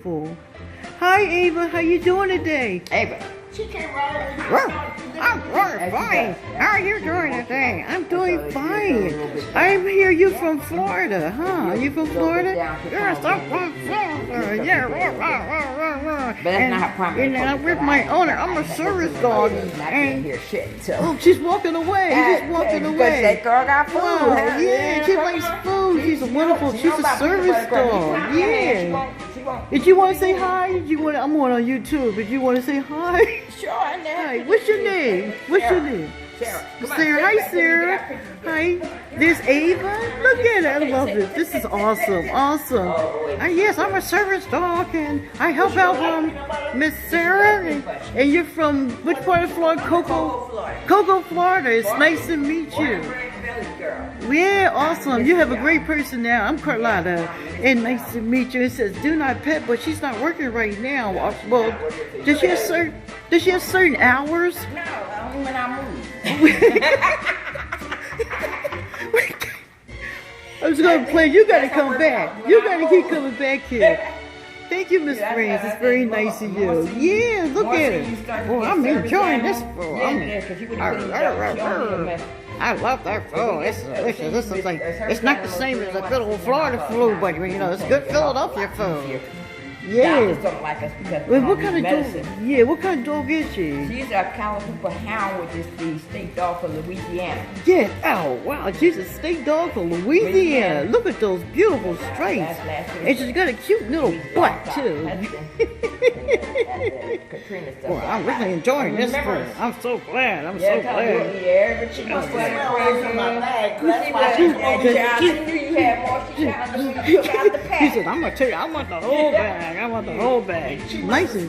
Full. Hi Ava, how you doing today? Ava. She came right over. I'm doing fine. How are you doing today? I'm doing fine. I'm here. You from Florida, huh? You from Florida? Yes, I'm from Florida. Yeah. But that's not her primary. And I'm with my owner. I'm a service dog. And Hear shit. So. oh, she's walking away. She's walking away. That girl got food. Oh, yeah, she likes food. She's a wonderful. She's a service dog. Yeah. Did you want to say hi? Did you want? I'm on YouTube. Did you want to say hi? Sure. Hi. What's your name? What's your name? Sarah. Sarah. Hi, Sarah. Hi. There's Ava. Look at it. I love it. This is awesome. Awesome. Yes, I'm a service dog, and I help out Miss Sarah. And you're from which part of Florida? Cocoa, Florida. It's nice to meet you. Yeah, awesome. You have a great person now. I'm Carlotta, and nice to meet you. It says do not pet, but she's not working right now. Well, does she have certain hours? No, only when I move. I was gonna play. You gotta come back. You gotta keep coming back here. Thank you, Miss Franz. It's very nice of you. Yeah, look at it. Oh, I'm enjoying this food. I love that food. It's delicious. This is like, it's not the same as the good old Florida food, but you know, it's good Philadelphia food. Yeah. Don't like us because Well, what kind of dog? Yeah, what kind of dog is she? She's a California Hound, which is the state dog for Louisiana. Yeah. Oh, wow. She's a state dog from Louisiana. Look at those beautiful stripes. And she's got a cute little butt, too. Well, I'm really enjoying this food. I'm so glad. I'm so glad. Yeah, but she must have my bag. That's why she's she knew you had more. She tried to took out the pack. He said, I'm going to tell you, I want the whole bag. I want the whole bag. Nice and...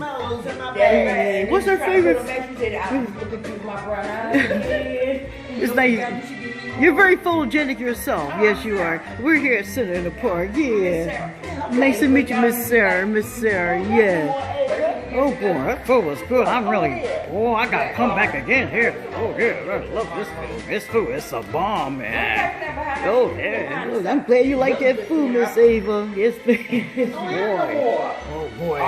What's her favorite? It's nice. You're very photogenic yourself. Yes, you are. We're here at Center in the Park. Yeah. Nice to meet you, Miss Sarah. Miss Sarah, yeah. Oh boy, that food was good. I'm really, oh, I gotta come back again here. Oh yeah, I love this food. This food is a bomb, man. Oh yeah. Oh, I'm glad you like that food, Miss Ava. Yes, boy. Oh boy.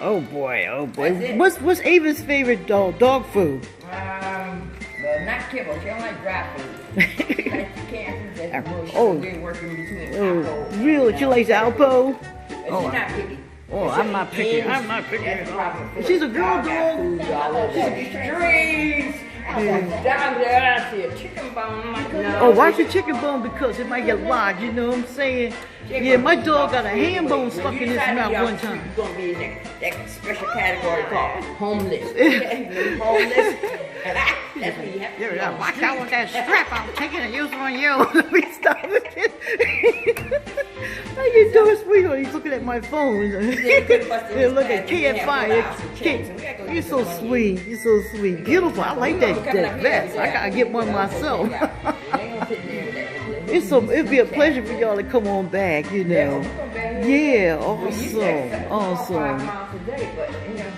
Oh boy. Oh boy. What's Ava's favorite dog food? Well, not kibble. She don't like dry food. Really? She likes Alpo? She's not picky. Oh, I'm not picky. I'm not picky at all. She's a girl dog. She's down there, I see a chicken bone. Oh, watch your chicken bone because it might get lodged, you know what I'm saying? Yeah, my dog got a ham bone stuck in his mouth one time. You're going to be in that special category called homeless. Homeless. That's what you have to do. Watch out with that strap I'm taking and using on you. Let me stop it. How you doing, sweetheart? He's looking at my phone. Yeah, look at KFI. You're so sweet. You're so sweet. Beautiful. I like that vest. I gotta get one myself. It'd be a pleasure for y'all to come on back, you know. Yeah, awesome.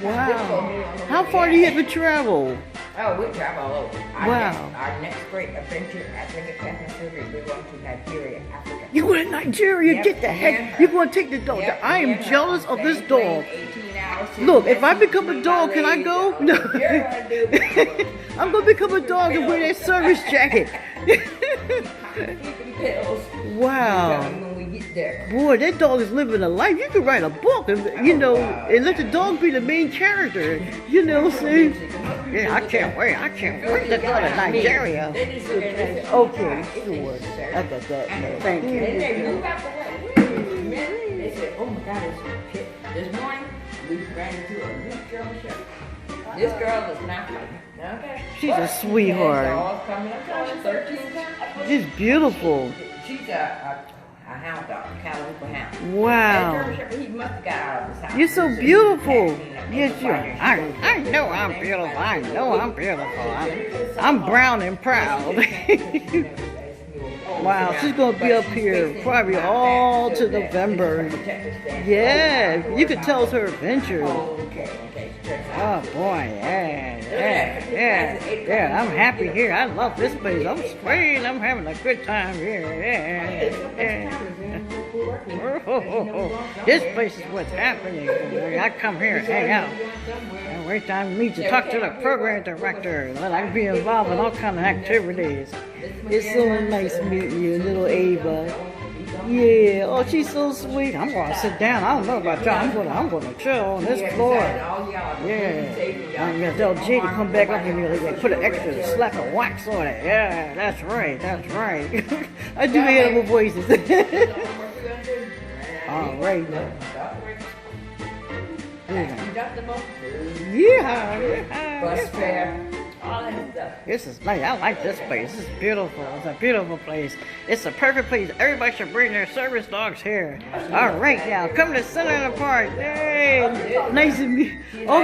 Wow. How far do you have to travel? Oh, we travel all over. Wow. Our next great adventure after the plastic surgery, we're going to Nigeria, Africa. You going to Nigeria? Get the heck. You're going to take the dog. I am jealous of this dog. Look, if I become a dog, can I go? No. I'm going to become a dog and wear that service jacket. Wow. Boy, that dog is living a life. You could write a book, and, you know, and let the dog be the main character. You know, see? Yeah, I can't wait. I can't wait to go to Nigeria. Okay, sure. I got that. Thank you. They said, oh my God, this morning we ran into a new girl show. This girl is not like okay. She's a sweetheart. She's beautiful. She's a hound dog, a California hound. Wow. He must have got out of his house. You're so beautiful. Yes, you are. I know I'm beautiful. I know I'm beautiful. I'm brown and proud. Wow, she's going to be up here probably all to November. Yeah, you could tell it's her adventure. Oh boy, yeah, I'm happy here. I love this place. I'm spraying. I'm having a good time here. Yeah. This place is what's happening. I come here and hang out. And wait time to meet you, talk to the program director. Let I be involved in all kind of activities. It's so nice meeting you, little Ava. Yeah, oh, she's so sweet. I'm gonna sit down. I don't know about y'all. I'm gonna chill on this floor. Yeah, I'm gonna tell Jay to come back up and put an extra slap of wax on it. Yeah, that's right. That's right. I do animal voices. All right. Yeah. Bus fare, all that stuff. This is nice. I like this place. This is beautiful. It's a beautiful place. It's a perfect place. Everybody should bring their service dogs here. All right, now come to the center of the park. Hey, nice to meet you. Oh.